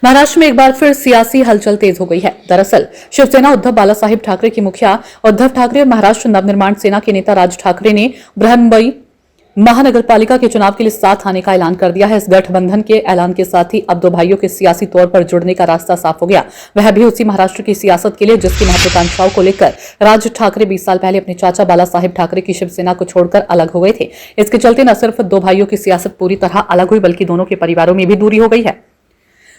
महाराष्ट्र में एक बार फिर सियासी हलचल तेज हो गई है। दरअसल शिवसेना उद्धव बालासाहेब ठाकरे की मुखिया उद्धव ठाकरे और महाराष्ट्र नवनिर्माण सेना के नेता राज ठाकरे ने बृहन्मुंबई महानगरपालिका के चुनाव के लिए साथ आने का ऐलान कर दिया है। इस गठबंधन के ऐलान के साथ ही अब दो भाइयों के सियासी तौर पर जुड़ने का रास्ता साफ हो गया, वह भी उसी महाराष्ट्र की सियासत के लिए जिसकी महत्वाकांक्षाओं को लेकर राज ठाकरे 20 साल पहले अपने चाचा बाला साहेब ठाकरे की शिवसेना को छोड़कर अलग हो गए थे। इसके चलते न सिर्फ दो भाइयों की सियासत पूरी तरह अलग हुई, बल्कि दोनों के परिवारों में भी दूरी हो गई है।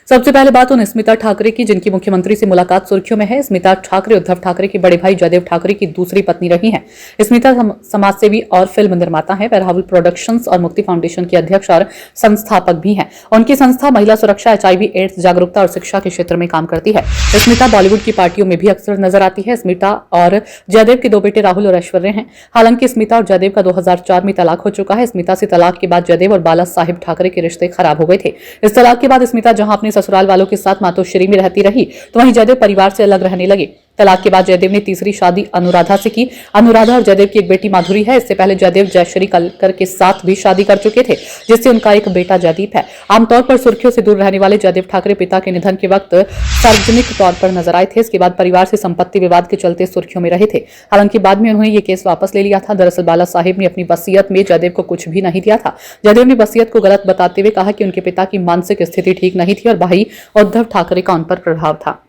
सबसे पहले बात उन स्मिता ठाकरे की जिनकी मुख्यमंत्री से मुलाकात सुर्खियों में है। स्मिता ठाकरे उद्धव ठाकरे के बड़े भाई जयदेव ठाकरे की दूसरी पत्नी रही हैं। स्मिता समाजसेवी और फिल्म निर्माता हैं। वह राहुल प्रोडक्शंस और मुक्ति फाउंडेशन की अध्यक्ष और संस्थापक भी हैं। उनकी संस्था महिला सुरक्षा, HIV एड्स जागरूकता और शिक्षा के क्षेत्र में काम करती है। स्मिता बॉलीवुड की पार्टियों में भी अक्सर नजर आती है। स्मिता और जयदेव के दो बेटे राहुल और ऐश्वर्य हैं। हालांकि स्मिता और जयदेव का 2004 में तलाक हो चुका है। स्मिता से तलाक के बाद जयदेव और बाला साहेब ठाकरे के रिश्ते खराब हो गए थे। इस तलाक के बाद स्मिता जहां अपने ससुराल वालों के साथ मातोश्री में रहती रही, तो वहीं जयदेव परिवार से अलग रहने लगे। तलाक के बाद जयदेव ने तीसरी शादी अनुराधा से की। अनुराधा और जयदेव की एक बेटी माधुरी है। इससे पहले जयदेव जयश्री कलकर के साथ भी शादी कर चुके थे, जिससे उनका एक बेटा जयदीप है। आमतौर पर सुर्खियों से दूर रहने वाले जयदेव ठाकरे पिता के निधन के वक्त सार्वजनिक तौर पर नजर आए थे। इसके बाद परिवार से संपत्ति विवाद के चलते सुर्खियों में रहे थे। हालांकि बाद में उन्होंने ये केस वापस ले लिया था। दरअसल बाला साहेब ने अपनी वसीयत में जयदेव को कुछ भी नहीं दिया था। जयदेव ने वसीयत को गलत बताते हुए कहा कि उनके पिता की मानसिक स्थिति ठीक नहीं थी और भाई उद्धव ठाकरे का उन पर प्रभाव था।